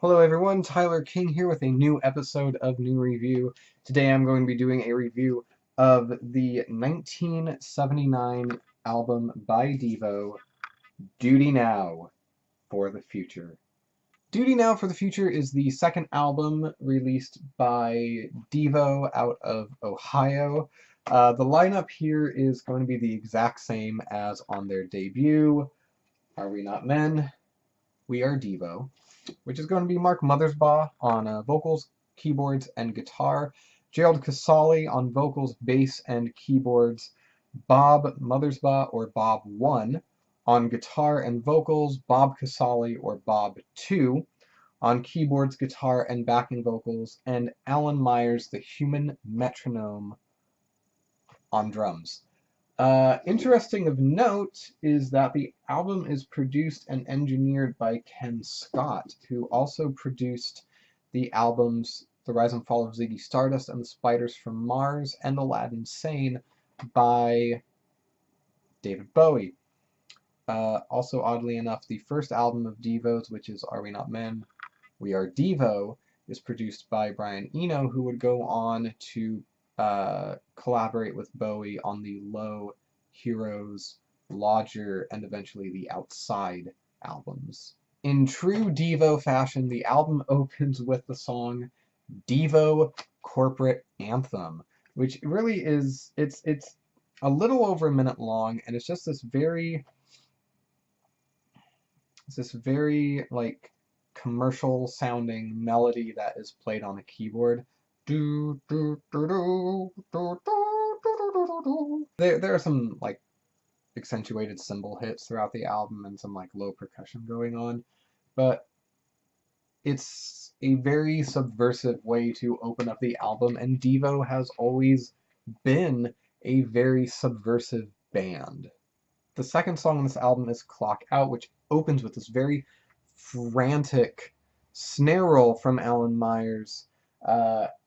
Hello everyone, Tyler King here with a new episode of NuReview. Today I'm going to be doing a review of the 1979 album by DEVO, Duty Now for the Future. Duty Now for the Future is the second album released by DEVO out of Ohio. The lineup here is going to be the exact same as on their debut, Are We Not Men? We Are DEVO, which is going to be Mark Mothersbaugh on vocals, keyboards, and guitar, Gerald Casale on vocals, bass, and keyboards, Bob Mothersbaugh or Bob 1 on guitar and vocals, Bob Casale or Bob 2 on keyboards, guitar, and backing vocals, and Alan Myers, the human metronome, on drums. Interesting of note is that the album is produced and engineered by Ken Scott, who also produced the albums The Rise and Fall of Ziggy Stardust and The Spiders from Mars and Aladdin Sane by David Bowie. Also, oddly enough, the first album of DEVO's, which is Are We Not Men? We Are DEVO, is produced by Brian Eno, who would go on to collaborate with Bowie on the Low, Heroes, Lodger, and eventually the Outside albums. In true DEVO fashion, the album opens with the song DEVO Corporate Anthem, which really is, it's a little over a minute long, and it's just this very like commercial sounding melody that is played on a keyboard. There are some like accentuated cymbal hits throughout the album and some like low percussion going on, but it's a very subversive way to open up the album, and DEVO has always been a very subversive band. The second song on this album is Clock Out, which opens with this very frantic snare roll from Alan Myers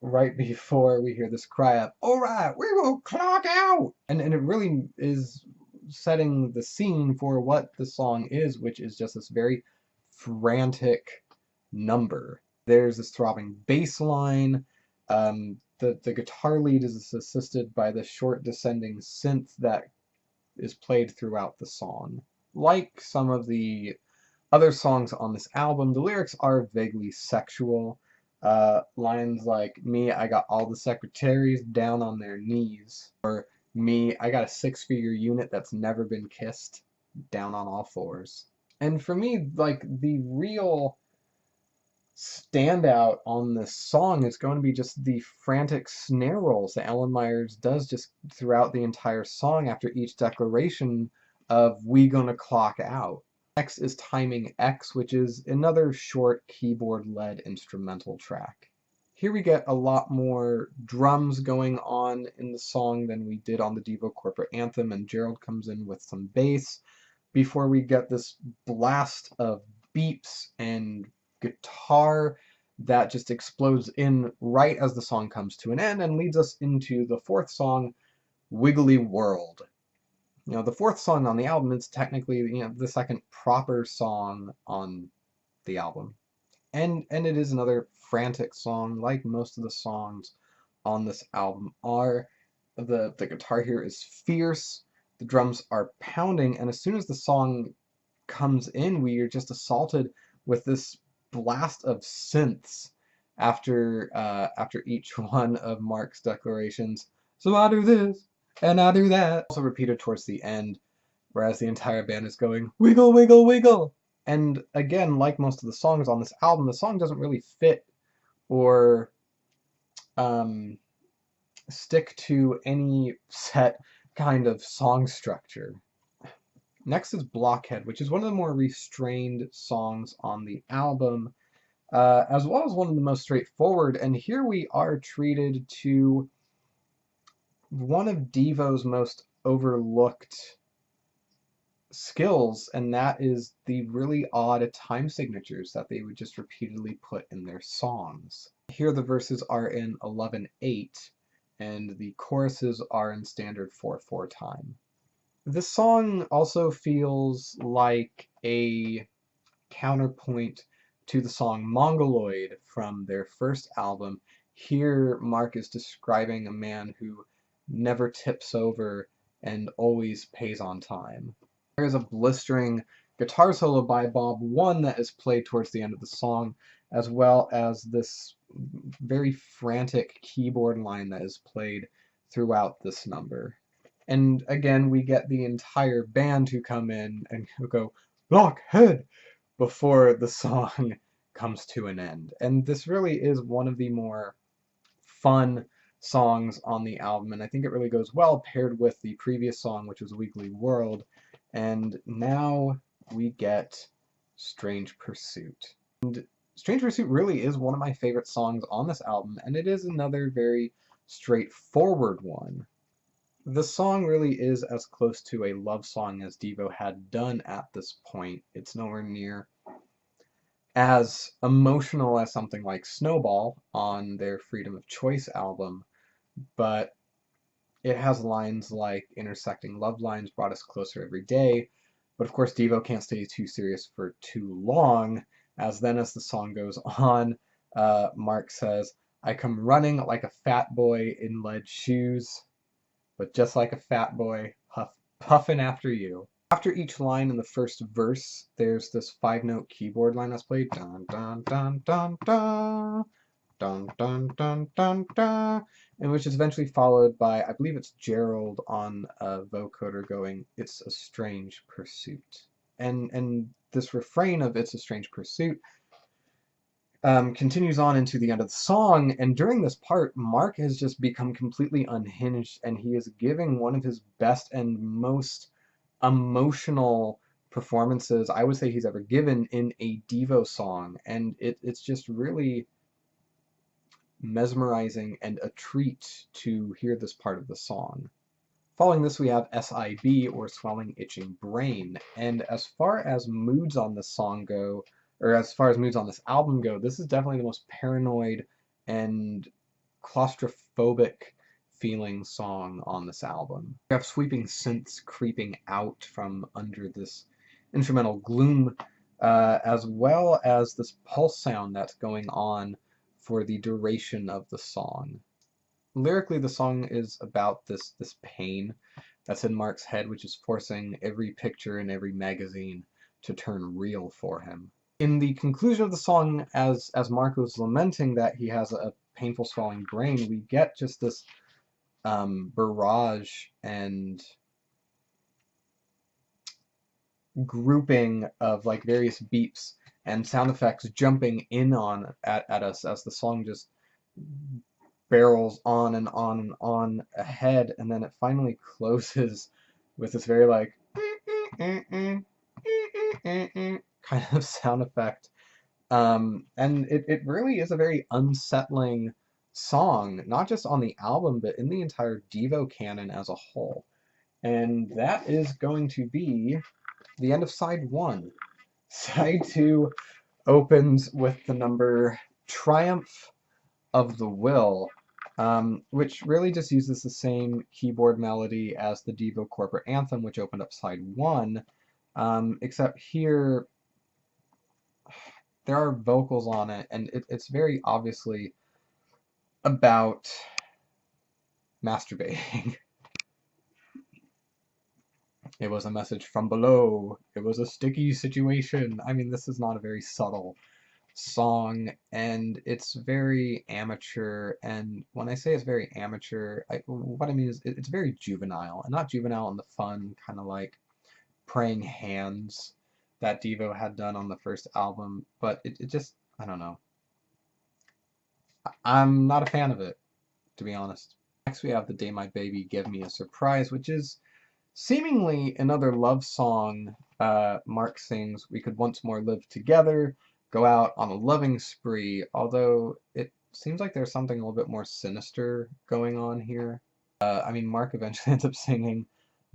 right before we hear this cry up, "Alright, we will clock out!" And it really is setting the scene for what the song is, which is just this very frantic number. There's this throbbing bass line. The guitar lead is assisted by the short descending synth that is played throughout the song. Like some of the other songs on this album, the lyrics are vaguely sexual. Lines like, "Me, I got all the secretaries down on their knees," or "Me, I got a six-figure unit that's never been kissed, down on all fours." And for me, like, the real standout on this song is going to be just the frantic snare rolls that Alan Myers does just throughout the entire song after each declaration of "we gonna clock out." Next is Timing X, which is another short keyboard-led instrumental track. Here we get a lot more drums going on in the song than we did on the DEVO Corporate Anthem, and Gerald comes in with some bass before we get this blast of beeps and guitar that just explodes in right as the song comes to an end and leads us into the fourth song, Wiggly World. The fourth song on the album is technically, the second proper song on the album. And it is another frantic song, like most of the songs on this album are. The guitar here is fierce, the drums are pounding, and as soon as the song comes in, we are just assaulted with this blast of synths after each one of Mark's declarations. "So I do this, and I do that." Also repeated towards the end, whereas the entire band is going, "Wiggle, wiggle, wiggle." And again, like most of the songs on this album, the song doesn't really fit or stick to any set kind of song structure. Next is Blockhead, which is one of the more restrained songs on the album, as well as one of the most straightforward, and here we are treated to one of DEVO's most overlooked skills, and that is the really odd time signatures that they would just repeatedly put in their songs. Here the verses are in 11/8, and the choruses are in standard 4/4 time. This song also feels like a counterpoint to the song Mongoloid from their first album. Here, Mark is describing a man who never tips over and always pays on time. There is a blistering guitar solo by Bob One that is played towards the end of the song, as well as this very frantic keyboard line that is played throughout this number. And again, we get the entire band to come in and go, "Blockhead!" before the song comes to an end. And this really is one of the more fun songs on the album, and I think it really goes well paired with the previous song, which was Wiggly World. And now we get Strange Pursuit. And Strange Pursuit really is one of my favorite songs on this album, and it is another very straightforward one. The song really is as close to a love song as DEVO had done at this point. It's nowhere near as emotional as something like Snowball on their Freedom of Choice album, but it has lines like intersecting love lines brought us closer every day. But of course, DEVO can't stay too serious for too long, as then as the song goes on, Mark says, "I come running like a fat boy in lead shoes, but just like a fat boy, puffing after you." After each line in the first verse, there's this 5-note keyboard line that's played, dun dun dun dun dun, dun dun dun dun dun, and which is eventually followed by, I believe it's Gerald on a vocoder going, "It's a strange pursuit." And this refrain of "It's a strange pursuit" continues on into the end of the song, and during this part, Mark has just become completely unhinged, and he is giving one of his best and most emotional performances I would say he's ever given in a DEVO song, and it's just really mesmerizing and a treat to hear this part of the song. Following this, we have SIB, or Swelling Itching Brain, and as far as moods on this song go, or as far as moods on this album go, this is definitely the most paranoid and claustrophobic feeling song on this album. We have sweeping synths creeping out from under this instrumental gloom, as well as this pulse sound that's going on for the duration of the song. Lyrically, the song is about this pain that's in Mark's head, which is forcing every picture in every magazine to turn real for him. In the conclusion of the song, as Mark was lamenting that he has a painful swelling brain, we get just this barrage and grouping of like various beeps and sound effects jumping in on at us as the song just barrels on and on and on ahead, and then it finally closes with this very like kind of sound effect. And it really is a very unsettling song, not just on the album, but in the entire DEVO canon as a whole. And that is going to be the end of side 1. Side 2 opens with the number Triumph of the Will, which really just uses the same keyboard melody as the DEVO corporate anthem, which opened up side 1, except here there are vocals on it, and it's very obviously about masturbating. It was a message from below. It was a sticky situation. I mean, this is not a very subtle song, and it's very amateur. And when I say it's very amateur, what I mean is it's very juvenile, and not juvenile in the fun kind of like praying hands that DEVO had done on the first album, but it just, I don't know. I'm not a fan of it, to be honest. Next we have The Day My Baby Gave Me a Surprise, which is seemingly another love song. Mark sings, "We could once more live together, go out on a loving spree," although it seems like there's something a little bit more sinister going on here. I mean, Mark eventually ends up singing,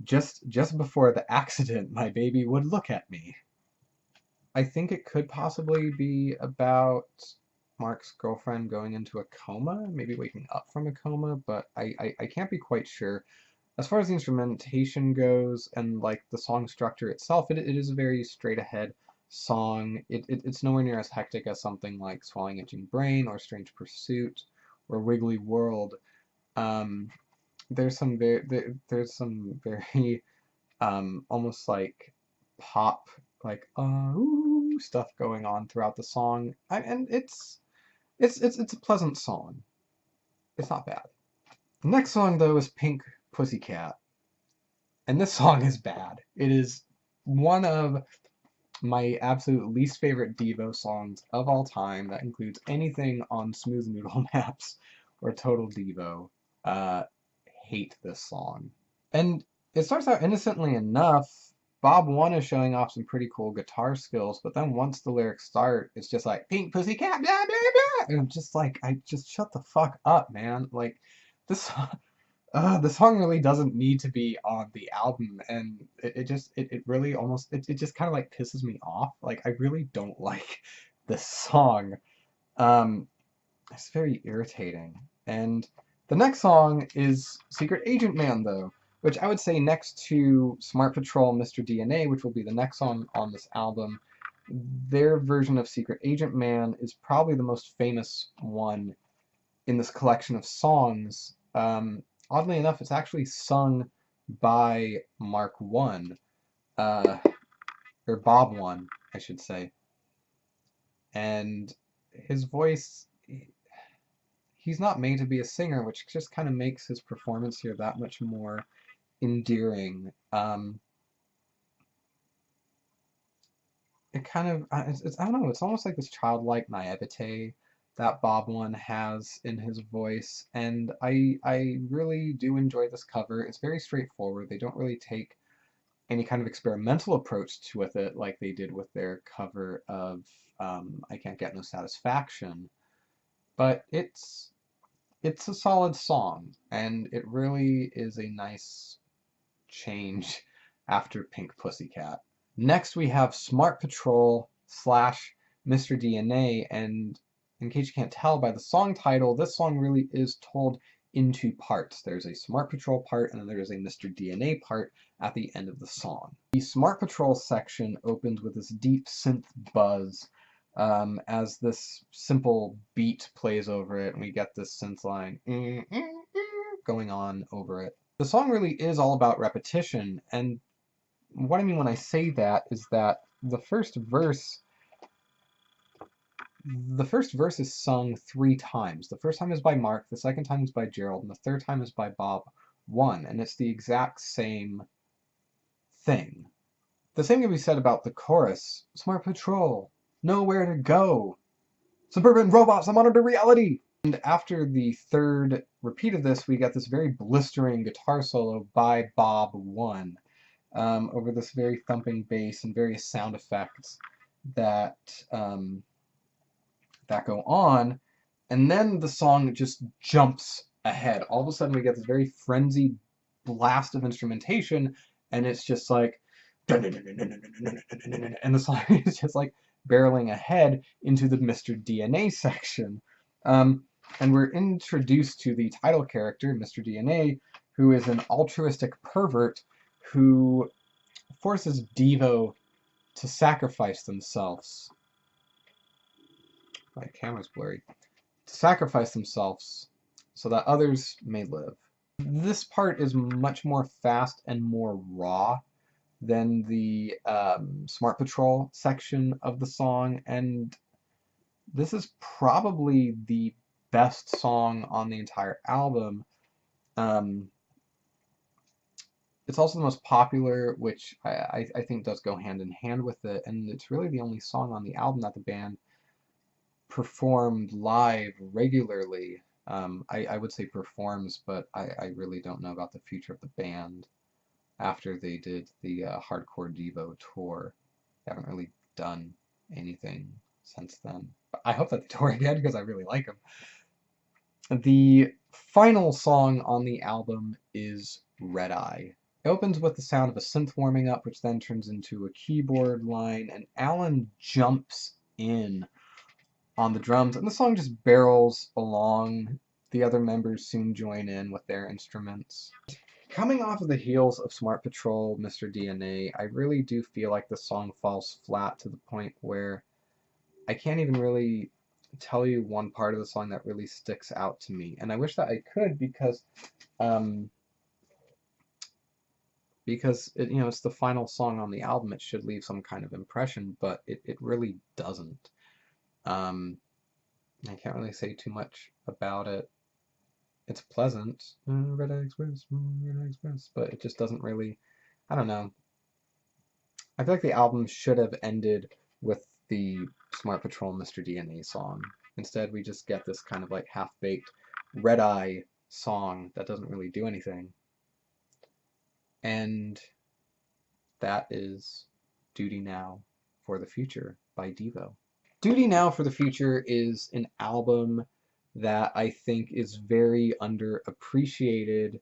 just before the accident, my baby would look at me." I think it could possibly be about Mark's girlfriend going into a coma, maybe waking up from a coma, but I can't be quite sure. As far as the instrumentation goes and like the song structure itself, it is a very straight ahead song. It's nowhere near as hectic as something like Swallowing Itching Brain or Strange Pursuit or Wiggly World. Um, there's some very almost like pop, like ooh stuff going on throughout the song, and it's a pleasant song. It's not bad. The next song though is Pink Pussycat, and this song is bad. It is one of my absolute least favorite Devo songs of all time. That includes anything on Smooth Noodle Maps or Total Devo. Uh, Hate this song. And it starts out innocently enough. Bob One is showing off some pretty cool guitar skills, but then once the lyrics start, it's just like Pink Pussycat, blah, blah, blah. And I'm just like, I just shut the fuck up, man. Like this, the song really doesn't need to be on the album, and it really almost it just kind of like pisses me off. Like I really don't like this song. Um, it's very irritating. And the next song is Secret Agent Man, though, which I would say next to Smart Patrol, Mr. DNA, which will be the next song on this album, their version of Secret Agent Man is probably the most famous one in this collection of songs. Oddly enough, it's actually sung by Mark One, or Bob One, I should say. And his voice, he's not made to be a singer, which just kind of makes his performance here that much more endearing. It kind of, I don't know, it's almost like this childlike naivete that Bob One has in his voice, and I really do enjoy this cover. It's very straightforward. They don't really take any kind of experimental approach to with it like they did with their cover of I Can't Get No Satisfaction, but it's a solid song, and it really is a nice change after Pink Pussycat. Next we have Smart Patrol slash Mr. DNA, and in case you can't tell by the song title, this song really is told in two parts. There's a Smart Patrol part, and then there's a Mr. DNA part at the end of the song. The Smart Patrol section opens with this deep synth buzz as this simple beat plays over it, and we get this synth line going on over it. The song really is all about repetition, and what I mean when I say that is that the first verse is sung 3 times. The first time is by Mark, the second time is by Gerald, and the third time is by Bob One, and it's the exact same thing. The same can be said about the chorus. Smart Patrol, nowhere to go. Suburban robots, I monitor reality. And after the third repeat of this, we get this very blistering guitar solo by Bob One over this very thumping bass and various sound effects that that go on, and then the song just jumps ahead. All of a sudden we get this very frenzied blast of instrumentation, and it's just like, and the song is just like barreling ahead into the Mr. DNA section. And we're introduced to the title character, Mr. DNA, who is an altruistic pervert who forces Devo to sacrifice themselves. My camera's blurry. To sacrifice themselves so that others may live. This part is much more fast and more raw than the Smart Patrol section of the song, and this is probably the best song on the entire album. It's also the most popular, which I think does go hand in hand with it, and it's really the only song on the album that the band performed live regularly. I would say performs, but I really don't know about the future of the band after they did the Hardcore Devo tour. They haven't really done anything since then. But I hope that they tour again because I really like them. The final song on the album is Red Eye. It opens with the sound of a synth warming up, which then turns into a keyboard line, and Alan jumps in on the drums, and the song just barrels along. The other members soon join in with their instruments. Coming off of the heels of Smart Patrol, Mr. DNA, I really do feel like the song falls flat to the point where I can't even really tell you one part of the song that really sticks out to me. And I wish that I could um, because it, it's the final song on the album. It should leave some kind of impression, but it really doesn't. Um, I can't really say too much about it. It's pleasant, Red Eye Express, Red Eye Express, but it just doesn't really, I don't know. I feel like the album should have ended with the Smart Patrol Mr. DNA song. Instead, we just get this kind of like half-baked Red Eye song that doesn't really do anything. And that is Duty Now for the Future by DEVO. Duty Now for the Future is an album that I think is very underappreciated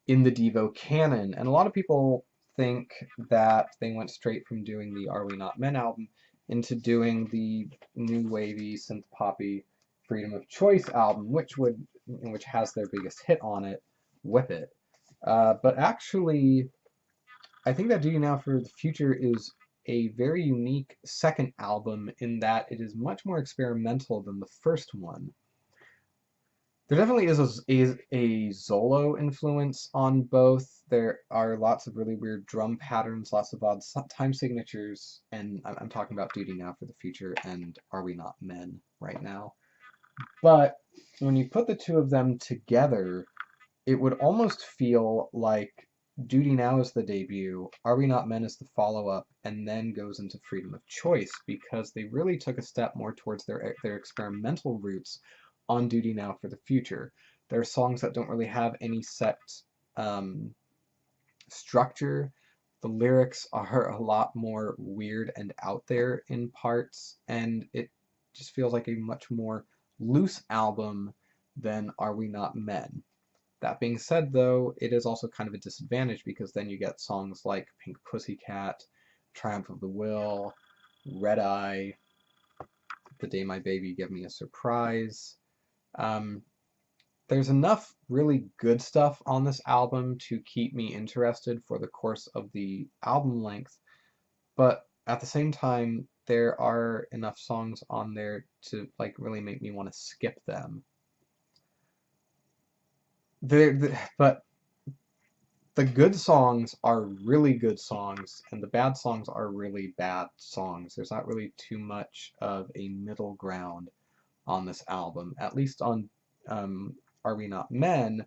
in the DEVO canon, and a lot of people think that they went straight from doing the Are We Not Men album into doing the new wavy synth poppy Freedom of Choice album, which has their biggest hit on it, Whip It. But actually, I think that Duty Now for the Future is a very unique second album in that it is much more experimental than the first one. There definitely is a Zolo influence on both. There are lots of really weird drum patterns, lots of odd time signatures, and I'm talking about Duty Now for the Future and Are We Not Men right now. But when you put the two of them together, it would almost feel like Duty Now is the debut, Are We Not Men is the follow-up, and then goes into Freedom of Choice, because they really took a step more towards their experimental roots on Duty Now for the Future. There are songs that don't really have any set structure. The lyrics are a lot more weird and out there in parts, and it just feels like a much more loose album than Are We Not Men. That being said, though, it is also kind of a disadvantage because then you get songs like Pink Pussycat, Triumph of the Will, Red Eye, The Day My Baby Gave Me a Surprise. There's enough really good stuff on this album to keep me interested for the course of the album length, but at the same time, there are enough songs on there to like really make me want to skip them. But the good songs are really good songs, and the bad songs are really bad songs. There's not really too much of a middle ground on this album. At least on Are We Not Men,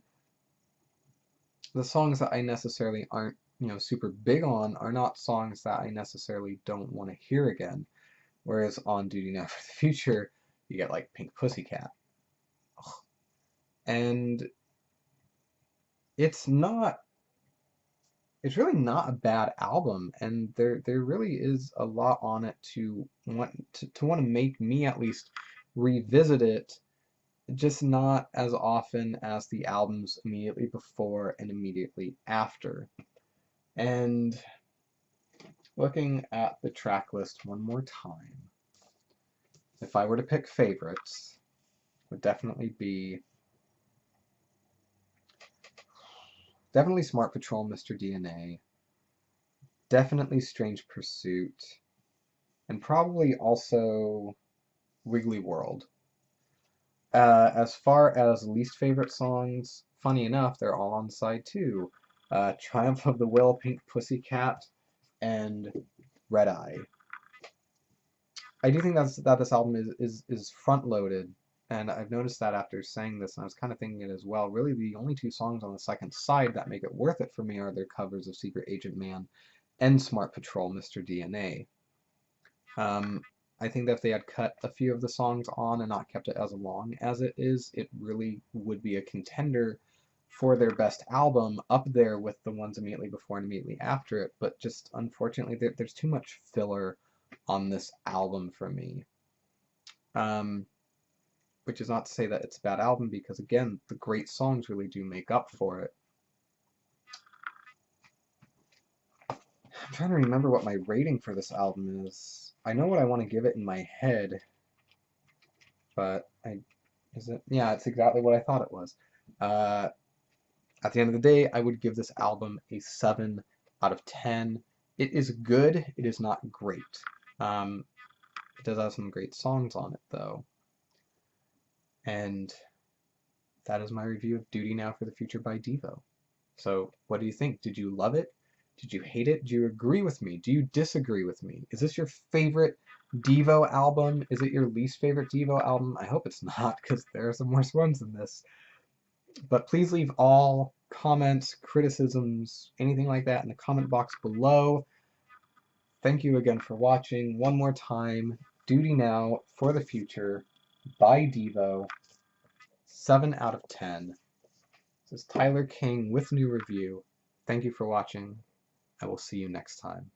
the songs that I necessarily aren't, super big on are not songs that I necessarily don't want to hear again. Whereas on Duty Now for the Future, you get like Pink Pussycat. Ugh. And it's really not a bad album, and there really is a lot on it to want to make me at least revisit it, just not as often as the albums immediately before and immediately after. And looking at the track list one more time, if I were to pick favorites, would definitely be Smart Patrol, Mr. DNA, definitely Strange Pursuit, and probably also Wiggly World. As far as least favorite songs, funny enough, they're all on side 2. Triumph of the Will, Pink Pussycat, and Red Eye. I do think that this album is front-loaded, and I've noticed that after saying this, and I was kind of thinking it as well. Really, the only two songs on the second side that make it worth it for me are their covers of Secret Agent Man and Smart Patrol, Mr. DNA. I think that if they had cut a few of the songs on and not kept it as long as it is, it really would be a contender for their best album, up there with the ones immediately before and immediately after it, but just unfortunately there's too much filler on this album for me. Which is not to say that it's a bad album, because again, the great songs really do make up for it. I'm trying to remember what my rating for this album is. I know what I want to give it in my head, but is it? Yeah, it's exactly what I thought it was. At the end of the day, I would give this album a 7 out of 10. It is good. It is not great. It does have some great songs on it, though. And that is my review of Duty Now for the Future by DEVO. So, what do you think? Did you love it? Did you hate it? Do you agree with me? Do you disagree with me? Is this your favorite DEVO album? Is it your least favorite DEVO album? I hope it's not, because there are some worse ones than this. But please leave all comments, criticisms, anything like that in the comment box below. Thank you again for watching. One more time, Duty Now for the Future by DEVO, 7 out of 10. This is Tyler King with NuReview. Thank you for watching. I will see you next time.